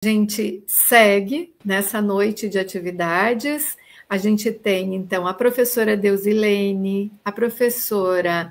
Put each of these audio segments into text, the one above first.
A gente segue nessa noite de atividades. A gente tem, então, a professora Deusilene, a professora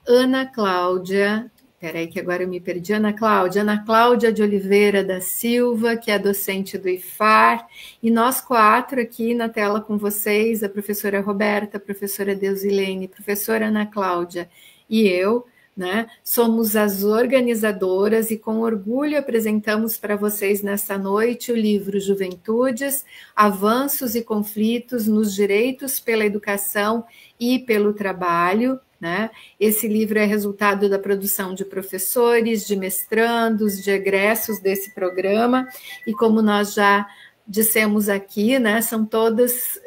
Ana Cláudia, peraí que agora eu me perdi, Ana Cláudia de Oliveira da Silva, que é docente do IFAR, e nós quatro aqui na tela com vocês, a professora Roberta, a professora Deusilene, a professora Ana Cláudia e eu, né? Somos as organizadoras e com orgulho apresentamos para vocês nessa noite o livro Juventudes, Avanços e Conflitos nos Direitos pela Educação e pelo Trabalho, né? Esse livro é resultado da produção de professores, de mestrandos, de egressos desse programa, e como nós já dissemos aqui, né, são todas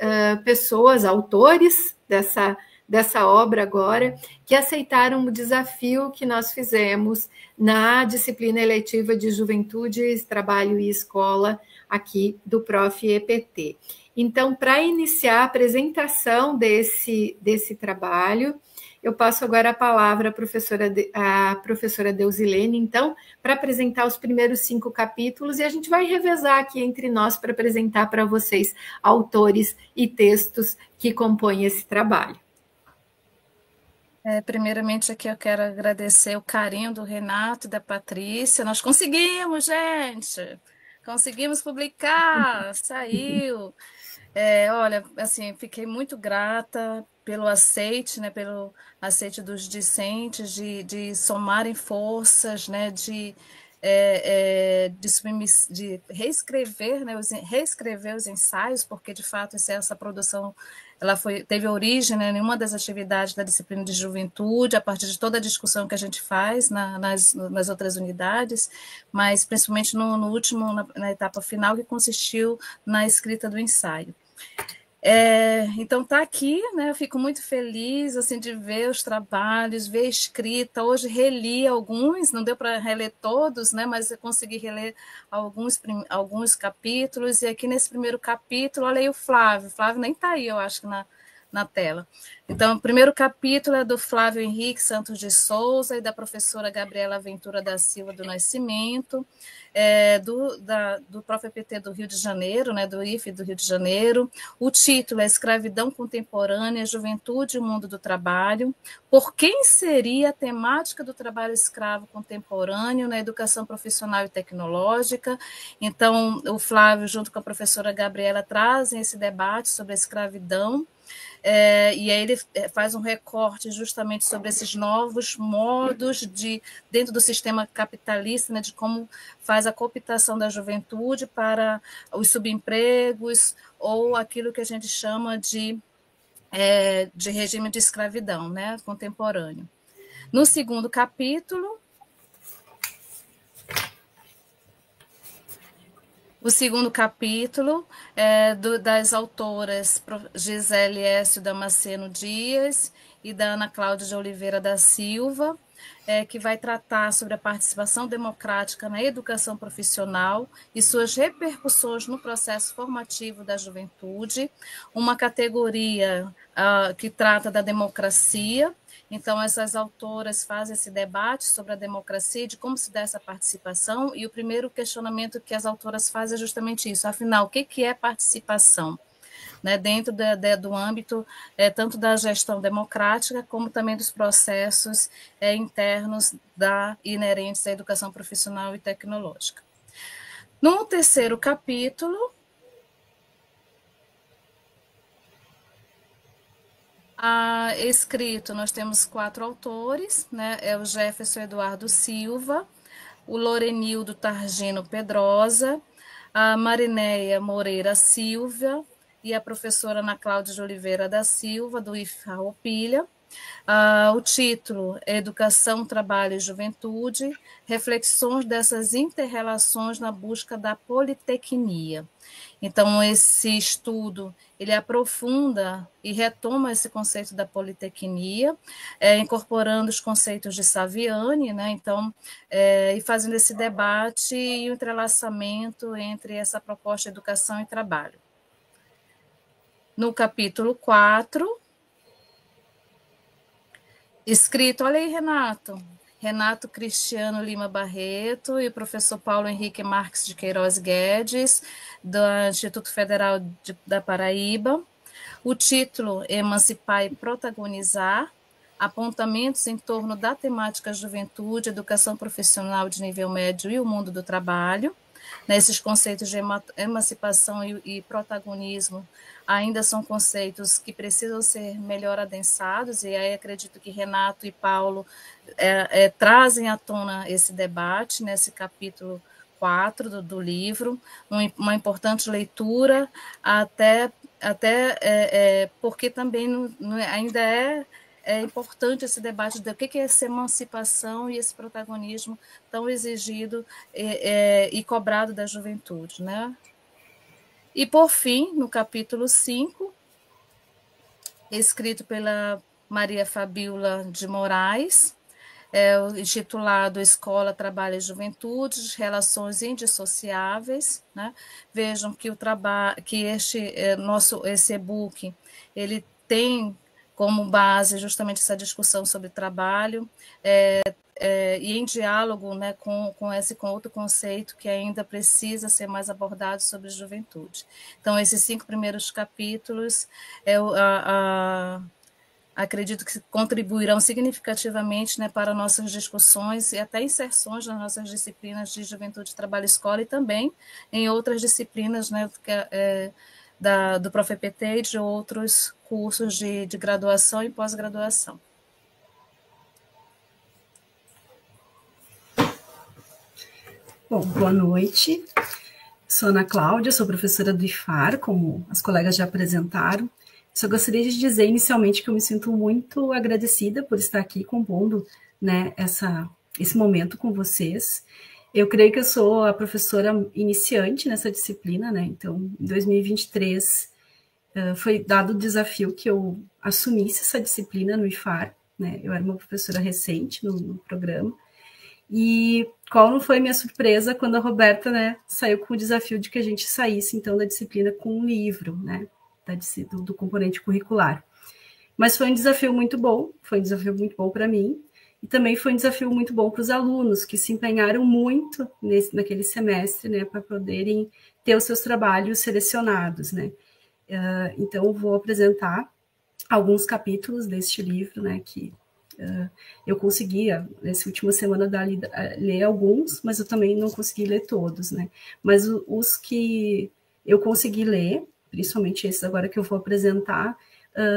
pessoas, autores dessa obra agora, que aceitaram o desafio que nós fizemos na disciplina eletiva de Juventude, Trabalho e Escola aqui do Prof. EPT. Então, para iniciar a apresentação desse trabalho, eu passo agora a palavra à professora Deusilene, então, para apresentar os primeiros 5 capítulos, e a gente vai revezar aqui entre nós para apresentar para vocês autores e textos que compõem esse trabalho. Primeiramente, aqui eu quero agradecer o carinho do Renato e da Patrícia. Nós conseguimos, gente! Conseguimos publicar, saiu. Olha, assim, fiquei muito grata pelo aceite, né, pelo aceite dos discentes, de somarem forças, né, de reescrever, né, reescrever os ensaios, porque de fato essa produção ela teve origem, né, em uma das atividades da disciplina de juventude, a partir de toda a discussão que a gente faz nas outras unidades, mas principalmente no último, na etapa final, que consistiu na escrita do ensaio. Então está aqui, né? Eu fico muito feliz assim de ver os trabalhos, ver a escrita. Hoje reli alguns, não deu para reler todos, né? Mas eu consegui reler alguns capítulos. E aqui nesse primeiro capítulo, olha aí o Flávio. O Flávio nem está aí, eu acho que na tela. Então, o primeiro capítulo é do Flávio Henrique Santos de Souza e da professora Gabriela Ventura da Silva do Nascimento, do próprio EPT do Rio de Janeiro, né, do IFE do Rio de Janeiro. O título é Escravidão Contemporânea, Juventude e o Mundo do Trabalho. Por quem seria a temática do trabalho escravo contemporâneo na educação profissional e tecnológica? Então, o Flávio, junto com a professora Gabriela, trazem esse debate sobre a escravidão, e aí ele faz um recorte justamente sobre esses novos modos dentro do sistema capitalista, né, de como faz a cooptação da juventude para os subempregos ou aquilo que a gente chama de regime de escravidão, né, contemporâneo. No segundo capítulo, o segundo capítulo é das autoras Gisele Écio Damasceno Dias e da Ana Cláudia de Oliveira da Silva, que vai tratar sobre a participação democrática na educação profissional e suas repercussões no processo formativo da juventude, uma categoria que trata da democracia. Então, essas autoras fazem esse debate sobre a democracia e de como se dá essa participação, e o primeiro questionamento que as autoras fazem é justamente isso: afinal, o que é participação? Né, dentro do âmbito tanto da gestão democrática, como também dos processos internos inerentes à educação profissional e tecnológica. No terceiro capítulo, escrito, nós temos 4 autores, né? É o Jefferson Eduardo Silva, o Lorenildo Targino Pedrosa, a Marinéia Moreira Silva e a professora Ana Cláudia de Oliveira da Silva, do IFARroupilha. O título é Educação, Trabalho e Juventude, reflexões dessas inter-relações na busca da politecnia. Então, esse estudo, ele aprofunda e retoma esse conceito da politecnia, incorporando os conceitos de Saviani, né? Então, e fazendo esse debate e o entrelaçamento entre essa proposta de educação e trabalho. No capítulo 4, escrito, olha aí, Renato, Renato Cristiano Lima Barreto e o professor Paulo Henrique Marques de Queiroz Guedes, do Instituto Federal da Paraíba. O título é Emancipar e Protagonizar, apontamentos em torno da temática juventude, educação profissional de nível médio e o mundo do trabalho. Esses conceitos de emancipação e protagonismo ainda são conceitos que precisam ser melhor adensados, e aí acredito que Renato e Paulo trazem à tona esse debate nesse capítulo 4 do livro, uma importante leitura, até porque também ainda é importante esse debate do que é essa emancipação e esse protagonismo tão exigido e cobrado da juventude, né? E, por fim, no capítulo 5, escrito pela Maria Fabíola de Moraes, intitulado Escola, Trabalho e Juventude, Relações Indissociáveis, né? Vejam que esse e-book ele tem como base justamente essa discussão sobre trabalho, e em diálogo, né, com outro conceito que ainda precisa ser mais abordado sobre juventude. Então, esses 5 primeiros capítulos acredito que contribuirão significativamente, né, para nossas discussões e até inserções nas nossas disciplinas de juventude, trabalho e escola, e também em outras disciplinas, né, do ProfEPT e de outros cursos de graduação e pós-graduação. Bom, boa noite. Sou Ana Cláudia, sou professora do IFAR, como as colegas já apresentaram. Só gostaria de dizer inicialmente que eu me sinto muito agradecida por estar aqui compondo, né, esse momento com vocês. Eu creio que eu sou a professora iniciante nessa disciplina, né? Então, em 2023, foi dado o desafio que eu assumisse essa disciplina no IFAR, né? Eu era uma professora recente no programa. E qual não foi minha surpresa quando a Roberta, né, saiu com o desafio de que a gente saísse, então, da disciplina com um livro, né, do componente curricular. Mas foi um desafio muito bom para mim, e também foi um desafio muito bom para os alunos, que se empenharam muito naquele semestre, né, para poderem ter os seus trabalhos selecionados, né. Então, eu vou apresentar alguns capítulos deste livro, né, que eu conseguia, nessa última semana, ler alguns, mas eu também não consegui ler todos, né? Mas os que eu consegui ler, principalmente esses agora que eu vou apresentar,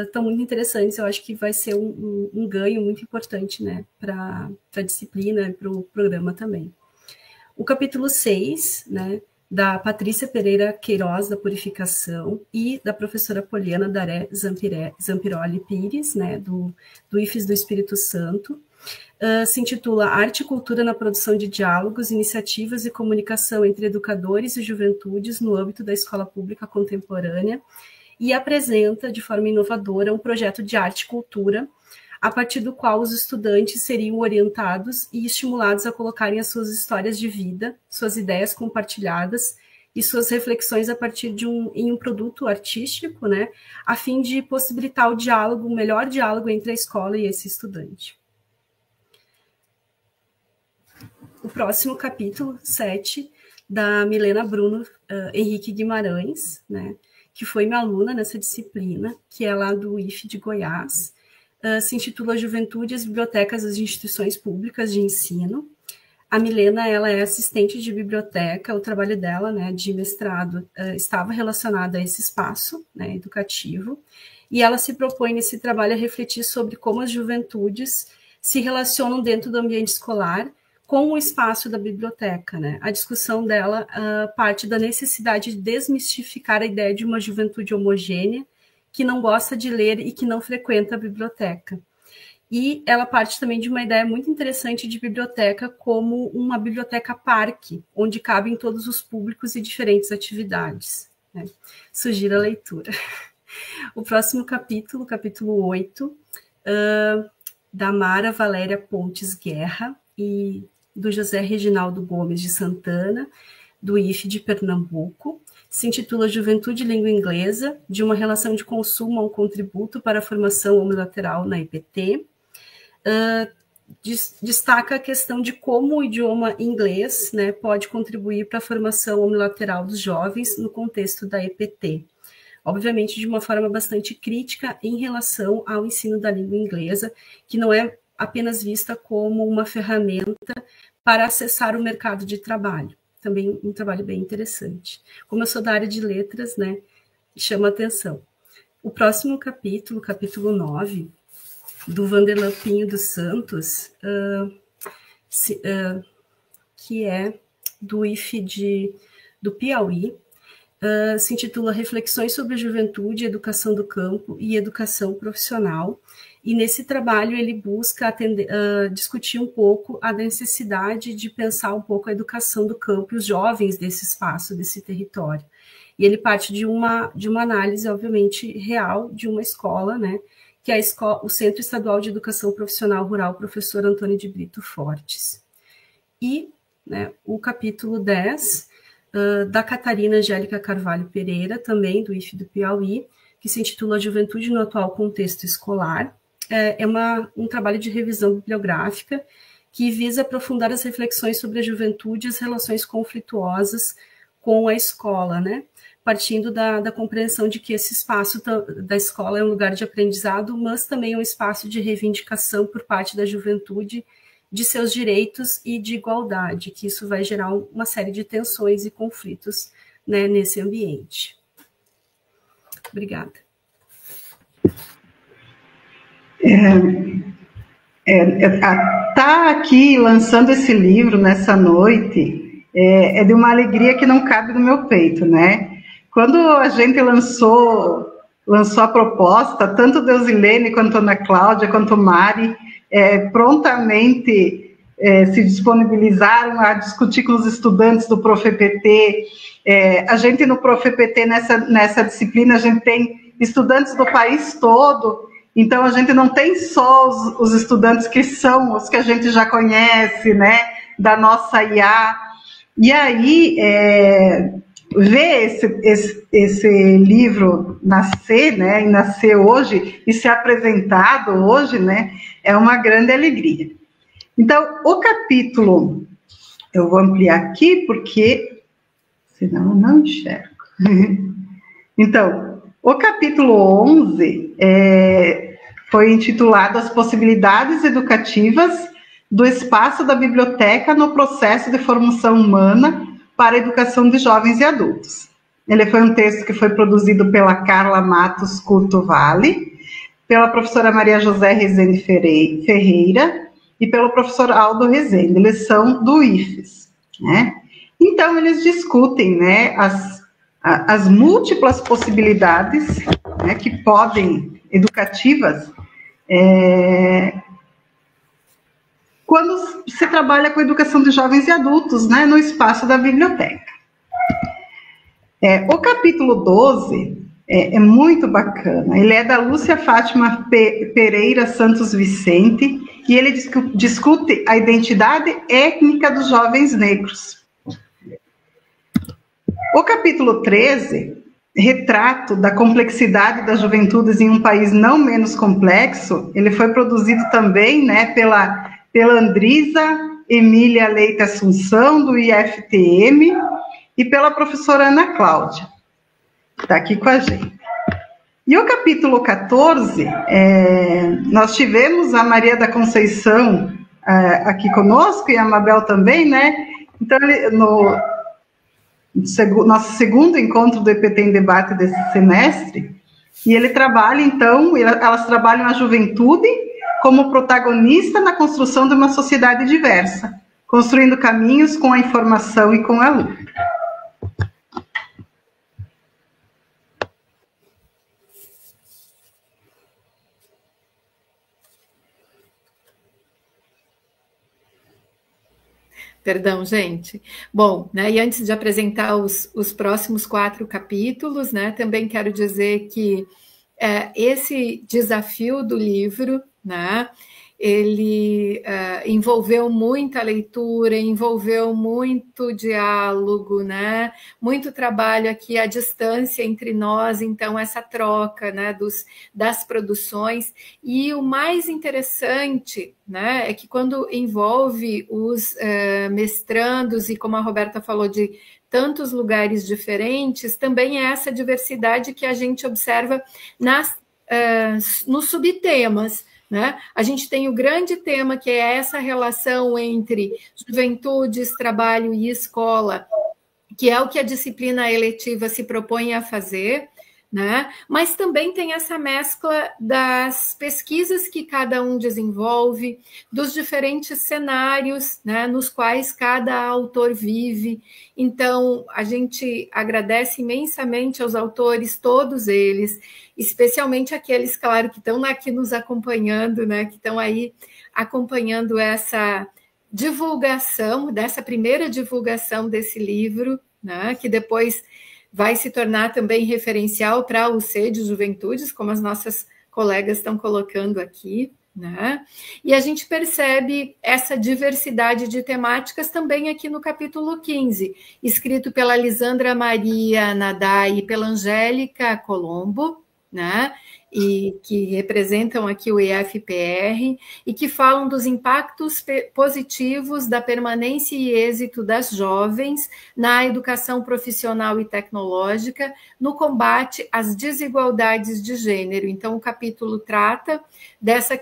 estão muito interessantes. Eu acho que vai ser um ganho muito importante, né, para a disciplina e para o programa também. O capítulo 6, né, da Patrícia Pereira Queiroz, da Purificação, e da professora Poliana Daré Zampiroli Pires, né, do IFES do Espírito Santo, se intitula Arte e Cultura na Produção de Diálogos, Iniciativas e Comunicação entre Educadores e Juventudes no âmbito da Escola Pública Contemporânea, e apresenta, de forma inovadora, um projeto de arte e cultura, a partir do qual os estudantes seriam orientados e estimulados a colocarem as suas histórias de vida, suas ideias compartilhadas e suas reflexões a partir em um produto artístico, né, a fim de possibilitar o melhor diálogo entre a escola e esse estudante. O próximo capítulo, 7, da Milena Bruno Henrique Guimarães, né, que foi minha aluna nessa disciplina, que é lá do IFE de Goiás, se intitula Juventude e as Bibliotecas das Instituições Públicas de Ensino. A Milena, ela é assistente de biblioteca, o trabalho dela, né, de mestrado, estava relacionado a esse espaço, né, educativo, e ela se propõe nesse trabalho a refletir sobre como as juventudes se relacionam dentro do ambiente escolar com o espaço da biblioteca, né? A discussão dela parte da necessidade de desmistificar a ideia de uma juventude homogênea, que não gosta de ler e que não frequenta a biblioteca. E ela parte também de uma ideia muito interessante de biblioteca como uma biblioteca-parque, onde cabem todos os públicos e diferentes atividades, né? Sugiro a leitura. O próximo capítulo, capítulo 8, da Mara Valéria Pontes Guerra e do José Reginaldo Gomes de Santana, do IFE de Pernambuco, se intitula Juventude e Língua Inglesa, de uma relação de consumo a um contributo para a formação unilateral na IPT. destaca a questão de como o idioma inglês, né, pode contribuir para a formação unilateral dos jovens no contexto da EPT. Obviamente, de uma forma bastante crítica em relação ao ensino da língua inglesa, que não é apenas vista como uma ferramenta para acessar o mercado de trabalho. Também um trabalho bem interessante. Como eu sou da área de letras, né, chama atenção. O próximo capítulo, capítulo 9, do Vanderlan Pinho dos Santos, que é do IFE do Piauí, se intitula Reflexões sobre a Juventude, Educação do Campo e Educação Profissional, e nesse trabalho ele busca discutir um pouco a necessidade de pensar um pouco a educação do campo e os jovens desse espaço, desse território. E ele parte de uma análise, obviamente, real de uma escola, né, que é o Centro Estadual de Educação Profissional Rural Professor Antônio de Brito Fortes. E, né, o capítulo 10, da Catarina Angélica Carvalho Pereira, também do IFE do Piauí, que se intitula Juventude no Atual Contexto Escolar. É um trabalho de revisão bibliográfica que visa aprofundar as reflexões sobre a juventude e as relações conflituosas com a escola, né? Partindo da compreensão de que esse espaço da escola é um lugar de aprendizado, mas também é um espaço de reivindicação por parte da juventude de seus direitos e de igualdade, que isso vai gerar uma série de tensões e conflitos, né, nesse ambiente. Obrigada. Tá aqui lançando esse livro nessa noite é de uma alegria que não cabe no meu peito, né? Quando a gente lançou a proposta, tanto Deusilene quanto Ana Cláudia, quanto Mari, prontamente se disponibilizaram a discutir com os estudantes do ProfEPT. A gente no ProfEPT, nessa disciplina, a gente tem estudantes do país todo, então a gente não tem só os estudantes que são os que a gente já conhece, né, da nossa IA. E aí, ver esse livro nascer, né, e nascer hoje, e ser apresentado hoje, né, é uma grande alegria. Então, o capítulo, eu vou ampliar aqui, porque senão eu não enxergo. Então, o capítulo 11 foi intitulado As Possibilidades Educativas do Espaço da Biblioteca no Processo de Formação Humana para a Educação de Jovens e Adultos. Ele foi um texto que foi produzido pela Carla Matos Curto Vale, pela professora Maria José Rezende Ferreira e pelo professor Aldo Rezende. Eles são do IFES, né? Então, eles discutem, né, as múltiplas possibilidades, né, que podem, educativas, quando se trabalha com a educação de jovens e adultos, né, no espaço da biblioteca. O capítulo 12 é muito bacana. Ele é da Lúcia Fátima Pereira Santos Vicente e ele discute a identidade étnica dos jovens negros. O capítulo 13, Retrato da Complexidade das Juventudes em um País Não Menos Complexo, ele foi produzido também, né, pela Andrisa Emília Leite Assunção, do IFTM, e pela professora Ana Cláudia, que está aqui com a gente. E o capítulo 14, nós tivemos a Maria da Conceição aqui conosco, e a Mabel também, né? Então, no nosso segundo encontro do EPT em Debate desse semestre, e ele trabalha, então, elas trabalham a juventude como protagonista na construção de uma sociedade diversa, construindo caminhos com a informação e com a luta. Perdão, gente. Bom, né, e antes de apresentar os próximos 4 capítulos, né, também quero dizer que esse desafio do livro, né, ele envolveu muita leitura, envolveu muito diálogo, né? Muito trabalho aqui à distância entre nós, então essa troca, né, das produções. E o mais interessante, né, é que quando envolve os mestrandos, e como a Roberta falou, de tantos lugares diferentes, também é essa diversidade que a gente observa nos subtemas, né? A gente tem o grande tema, que é essa relação entre juventudes, trabalho e escola, que é o que a disciplina eletiva se propõe a fazer, né? Mas também tem essa mescla das pesquisas que cada um desenvolve, dos diferentes cenários, né, nos quais cada autor vive. Então, a gente agradece imensamente aos autores, todos eles, especialmente aqueles, claro, que estão aqui nos acompanhando, né, que estão aí acompanhando essa divulgação, dessa primeira divulgação desse livro, né, que depois vai se tornar também referencial para o C de Juventudes, como as nossas colegas estão colocando aqui, né? E a gente percebe essa diversidade de temáticas também aqui no capítulo 15, escrito pela Lisandra Maria Nadai e pela Angélica Colombo, né? E que representam aqui o IFPR, e que falam dos impactos positivos da permanência e êxito das jovens na educação profissional e tecnológica, no combate às desigualdades de gênero. Então, o capítulo trata dessa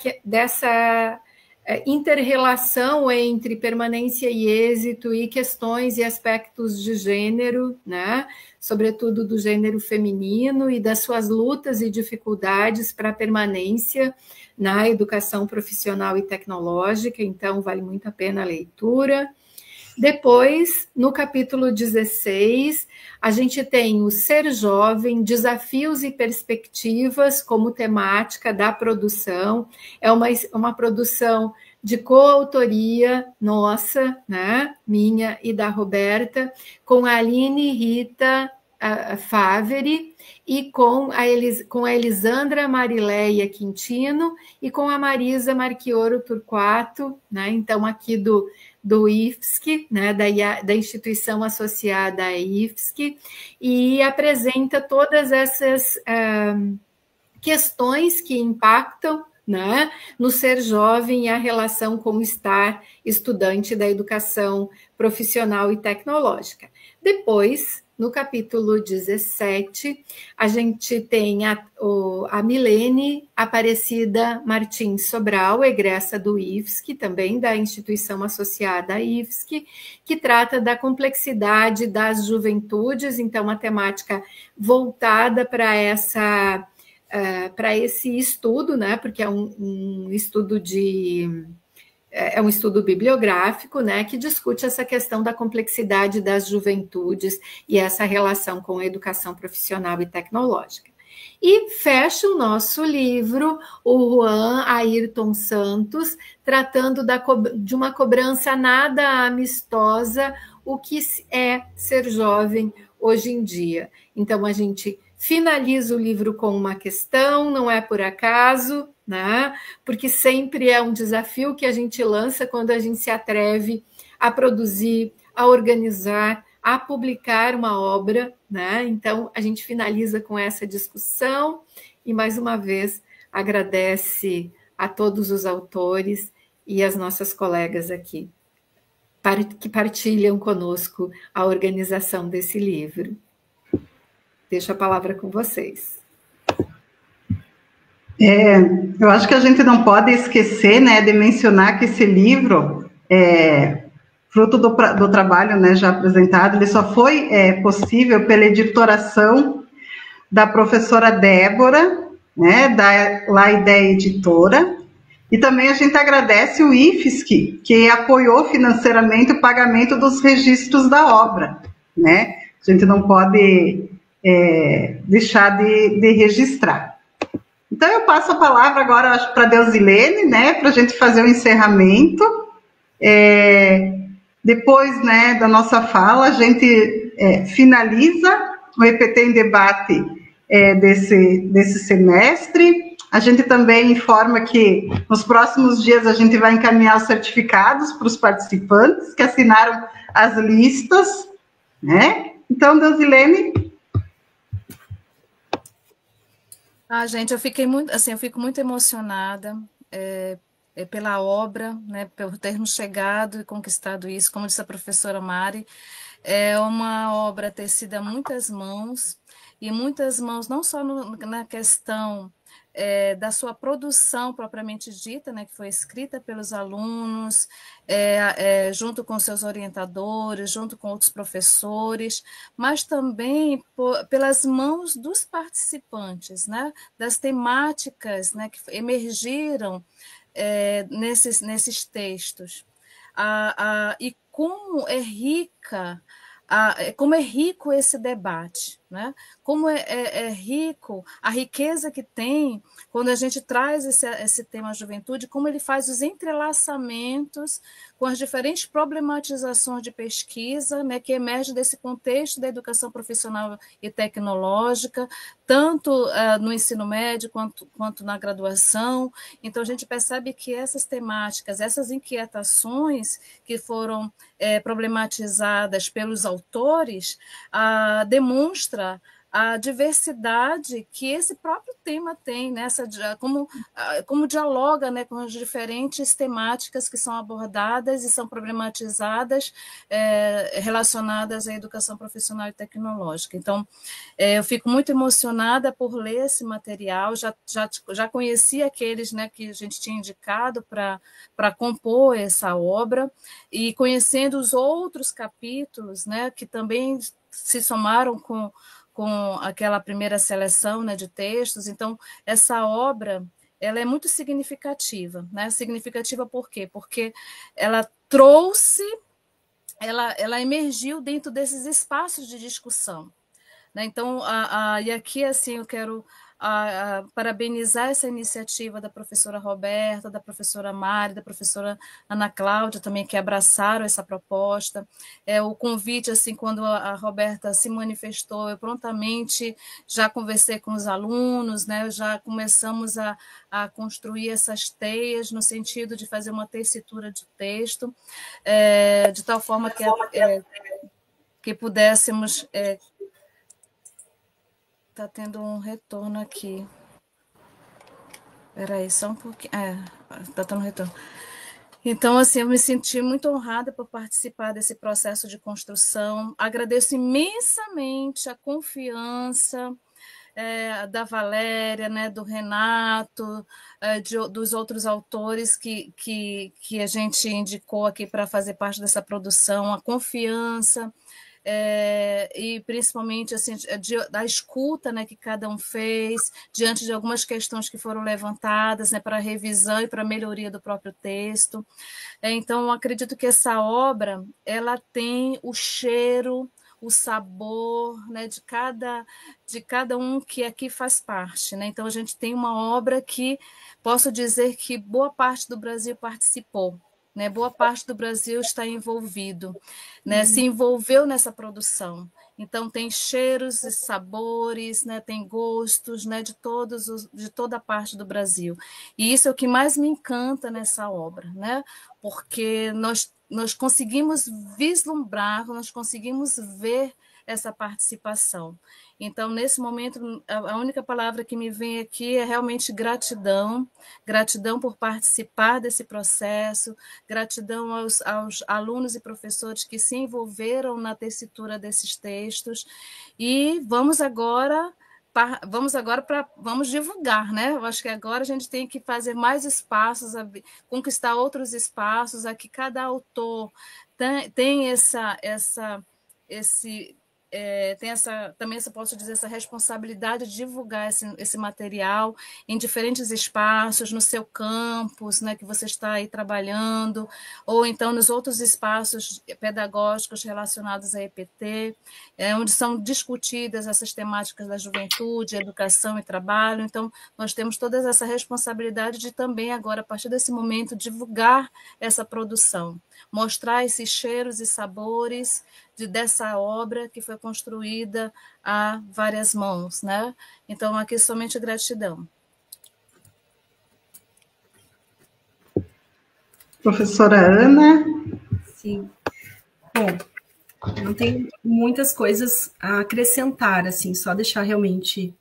inter-relação entre permanência e êxito e questões e aspectos de gênero, né? Sobretudo do gênero feminino e das suas lutas e dificuldades para a permanência na educação profissional e tecnológica, então vale muito a pena a leitura. Depois, no capítulo 16, a gente tem o Ser Jovem, Desafios e Perspectivas como temática da produção. É uma produção de coautoria nossa, né, minha e da Roberta, com a Aline Rita Faveri e com a Elisandra Marileia Quintino e com a Marisa Marchioro Turquato, né, então aqui do IFSC, né, da instituição associada à IFSC, e apresenta todas essas questões que impactam, né, no ser jovem e a relação com estar estudante da educação profissional e tecnológica. Depois, no capítulo 17, a gente tem a Milene Aparecida Martins Sobral, egressa do IFSC, também da instituição associada à IFSC, que trata da complexidade das juventudes, então uma temática voltada para esse estudo, né, porque é um estudo é um estudo bibliográfico, né, que discute essa questão da complexidade das juventudes e essa relação com a educação profissional e tecnológica. E fecha o nosso livro o Juan Ayrton Santos, tratando de uma cobrança nada amistosa, o que é ser jovem hoje em dia. Então, a gente finaliza o livro com uma questão, não é por acaso, né? Porque sempre é um desafio que a gente lança quando a gente se atreve a produzir, a organizar, a publicar uma obra, né? Então, a gente finaliza com essa discussão e, mais uma vez, agradece a todos os autores e as nossas colegas aqui que partilham conosco a organização desse livro. Deixo a palavra com vocês. Eu acho que a gente não pode esquecer, né, de mencionar que esse livro, fruto do trabalho, né, já apresentado, ele só foi possível pela editoração da professora Débora, né, da La Ideia Editora, e também a gente agradece o IFSC, que apoiou financeiramente o pagamento dos registros da obra, né, a gente não pode deixar de registrar. Então, eu passo a palavra agora, acho, para a Deusilene, né, para a gente fazer o encerramento. Depois, né, da nossa fala, a gente finaliza o EPT em Debate desse semestre. A gente também informa que nos próximos dias a gente vai encaminhar os certificados para os participantes que assinaram as listas, né? Então, Deusilene. Gente, eu fico muito emocionada pela obra, né, por termos chegado e conquistado isso, como disse a professora Mari, é uma obra tecida a muitas mãos, e muitas mãos não só na questão da sua produção propriamente dita, né, que foi escrita pelos alunos, junto com seus orientadores, junto com outros professores, mas também pelas mãos dos participantes, né, das temáticas, né, que emergiram nesses textos. E como é rica, como é rico esse debate, né? Como é rico a riqueza que tem quando a gente traz esse tema à juventude, como ele faz os entrelaçamentos com as diferentes problematizações de pesquisa, né, que emergem desse contexto da educação profissional e tecnológica, tanto no ensino médio quanto na graduação. Então, a gente percebe que essas temáticas, essas inquietações que foram problematizadas pelos autores, demonstra a diversidade que esse próprio tema tem, né? Como dialoga, né, com as diferentes temáticas que são abordadas e são problematizadas relacionadas à educação profissional e tecnológica. Então, eu fico muito emocionada por ler esse material, já conheci aqueles, né, que a gente tinha indicado para compor essa obra, e conhecendo os outros capítulos, né, que também se somaram com aquela primeira seleção, né, de textos. Então, essa obra ela é muito significativa, né? Significativa por quê? Porque ela trouxe, ela emergiu dentro desses espaços de discussão, né? Então, e aqui, assim, eu quero parabenizar essa iniciativa da professora Roberta, da professora Mari, da professora Ana Cláudia também, que abraçaram essa proposta. O convite, assim, quando a Roberta se manifestou, eu prontamente já conversei com os alunos, né, já começamos a construir essas teias no sentido de fazer uma tessitura de texto, de tal forma que pudéssemos... Está tendo um retorno aqui. Espera aí, só um pouquinho. Está tendo um retorno. Então, assim, eu me senti muito honrada por participar desse processo de construção. Agradeço imensamente a confiança da Valéria, né, do Renato, dos outros autores que a gente indicou aqui para fazer parte dessa produção, a confiança... e principalmente assim, da escuta, né, que cada um fez diante de algumas questões que foram levantadas, né, para revisão e para melhoria do próprio texto. Então, acredito que essa obra ela tem o cheiro, o sabor, né, de cada um que aqui faz parte, né? Então, a gente tem uma obra que posso dizer que boa parte do Brasil participou, né? Boa parte do Brasil está envolvido, né? Se envolveu nessa produção. Então, tem cheiros e sabores, né? Tem gostos, né? de toda a parte do Brasil. E isso é o que mais me encanta nessa obra, né? Porque nós conseguimos vislumbrar, nós conseguimos ver essa participação. Então, nesse momento, a única palavra que me vem aqui é realmente gratidão, gratidão por participar desse processo, gratidão aos alunos e professores que se envolveram na tessitura desses textos, e vamos divulgar, né? Eu acho que agora a gente tem que fazer mais espaços, conquistar outros espaços, aqui cada autor tem também posso dizer, essa responsabilidade de divulgar esse material em diferentes espaços, no seu campus, né, que você está aí trabalhando, ou então nos outros espaços pedagógicos relacionados à EPT, onde são discutidas essas temáticas da juventude, educação e trabalho. Então, nós temos toda essa responsabilidade de também agora, a partir desse momento, divulgar essa produção, mostrar esses cheiros e sabores dessa obra que foi construída a várias mãos, né? Então, aqui somente gratidão. Professora Ana? Sim. Bom, não tem muitas coisas a acrescentar, assim, só deixar realmente,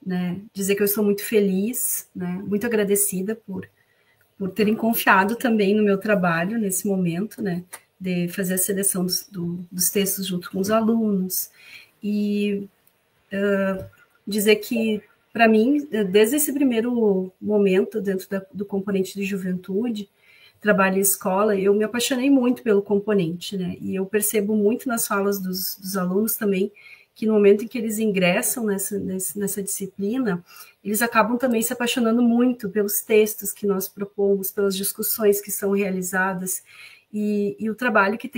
né, dizer que eu estou muito feliz, né, muito agradecida por terem confiado também no meu trabalho nesse momento, né, de fazer a seleção dos textos junto com os alunos, e dizer que, para mim, desde esse primeiro momento, dentro do componente de juventude, trabalho e escola, eu me apaixonei muito pelo componente, né, e eu percebo muito nas falas dos alunos também, que no momento em que eles ingressam nessa disciplina, eles acabam também se apaixonando muito pelos textos que nós propomos, pelas discussões que são realizadas, e o trabalho que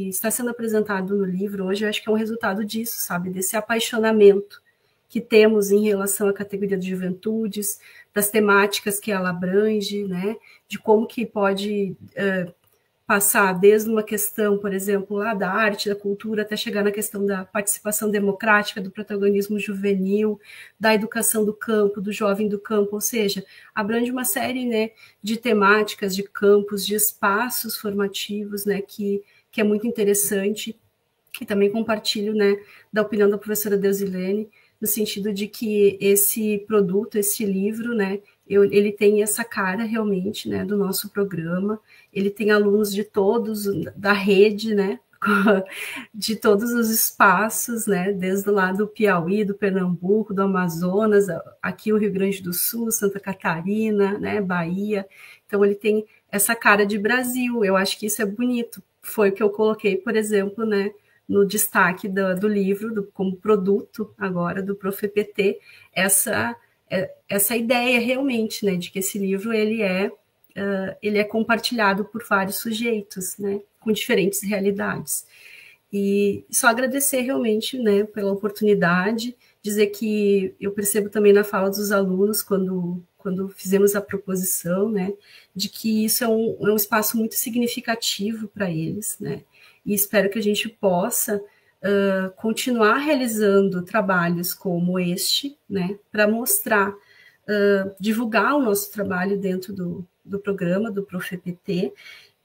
está sendo apresentado no livro hoje, eu acho que é um resultado disso, sabe, desse apaixonamento que temos em relação à categoria de juventudes, das temáticas que ela abrange, né, de como que pode passar desde uma questão, por exemplo, lá da arte, da cultura, até chegar na questão da participação democrática, do protagonismo juvenil, da educação do campo, do jovem do campo, ou seja, abrange uma série, né, de temáticas, de campos, de espaços formativos, né, que é muito interessante, e também compartilho, né, da opinião da professora Deusilene, no sentido de que esse produto, esse livro, né, ele tem essa cara realmente, né, do nosso programa, ele tem alunos de todos, da rede, né, de todos os espaços, né, desde lá do Piauí, do Pernambuco, do Amazonas, aqui o Rio Grande do Sul, Santa Catarina, né, Bahia, então ele tem essa cara de Brasil, eu acho que isso é bonito, foi o que eu coloquei, por exemplo, né, no destaque do livro, como produto agora do ProfEPT, essa ideia realmente, né, de que esse livro ele é compartilhado por vários sujeitos, né, com diferentes realidades. E só agradecer realmente, né, pela oportunidade, dizer que eu percebo também na fala dos alunos, quando fizemos a proposição, né, de que isso é um espaço muito significativo para eles, né, e espero que a gente possa continuar realizando trabalhos como este, né, para mostrar, divulgar o nosso trabalho dentro do programa, do ProfEPT,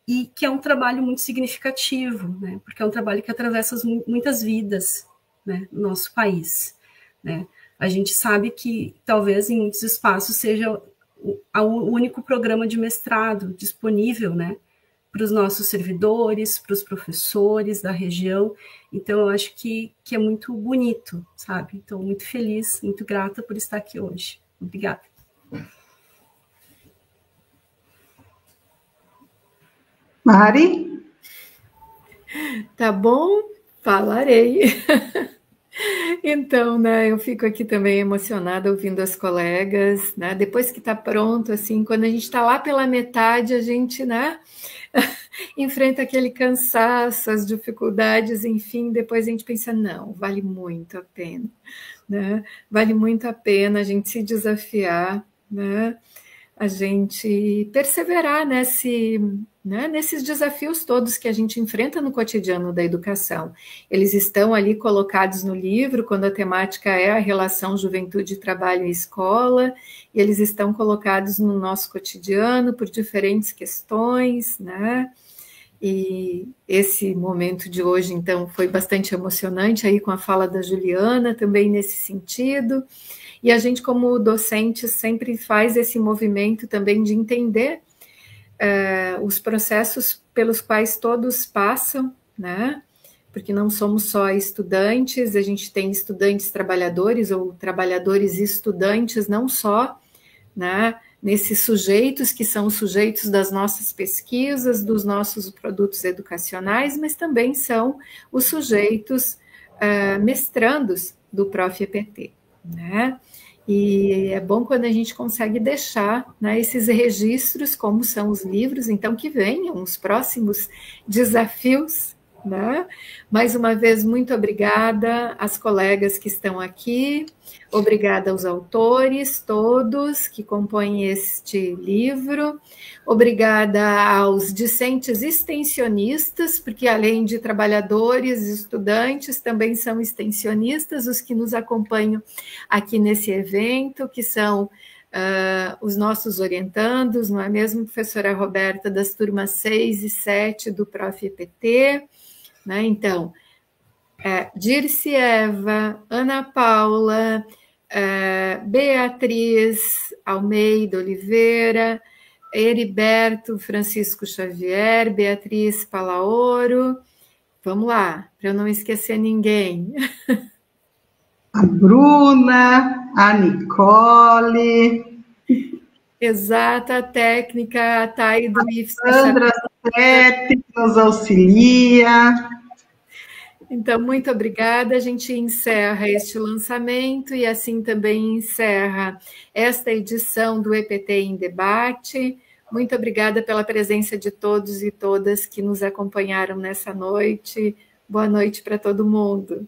e que é um trabalho muito significativo, né, porque é um trabalho que atravessa muitas vidas, né, no nosso país, né. A gente sabe que talvez em muitos espaços seja o único programa de mestrado disponível, né, para os nossos servidores, para os professores da região. Então, eu acho que é muito bonito, sabe? Então, muito feliz, muito grata por estar aqui hoje. Obrigada. Mari? Tá bom, falarei. Então, né, eu fico aqui também emocionada ouvindo as colegas, né, depois que está pronto, assim, quando a gente está lá pela metade, a gente, né, enfrenta aquele cansaço, as dificuldades, enfim, depois a gente pensa, não, vale muito a pena, né, vale muito a pena a gente se desafiar, né, a gente perseverar nesses desafios todos que a gente enfrenta no cotidiano da educação. Eles estão ali colocados no livro, quando a temática é a relação juventude, trabalho e escola, e eles estão colocados no nosso cotidiano por diferentes questões, né? E esse momento de hoje, então, foi bastante emocionante, aí com a fala da Juliana, também nesse sentido. E a gente, como docente, sempre faz esse movimento também de entender os processos pelos quais todos passam, né? Porque não somos só estudantes, a gente tem estudantes trabalhadores ou trabalhadores e estudantes, não só, né? Nesses sujeitos que são os sujeitos das nossas pesquisas, dos nossos produtos educacionais, mas também são os sujeitos mestrandos do ProfEPT, né? E é bom quando a gente consegue deixar, né, esses registros, como são os livros, então que venham os próximos desafios, né? Mais uma vez, muito obrigada às colegas que estão aqui, obrigada aos autores todos que compõem este livro, obrigada aos discentes extensionistas, porque além de trabalhadores e estudantes, também são extensionistas os que nos acompanham aqui nesse evento, que são os nossos orientandos, não é mesmo, professora Roberta, das turmas 6 e 7 do Prof. EPT, né? Então, Dirce Eva, Ana Paula, Beatriz Almeida Oliveira, Heriberto Francisco Xavier, Beatriz Palaoro, vamos lá, para eu não esquecer ninguém. A Bruna, a Nicole. Exata, a técnica, a Thay do IFSC. Sandra Sete, que nos auxilia. Então, muito obrigada. A gente encerra este lançamento e assim também encerra esta edição do EPT em Debate. Muito obrigada pela presença de todos e todas que nos acompanharam nessa noite. Boa noite para todo mundo.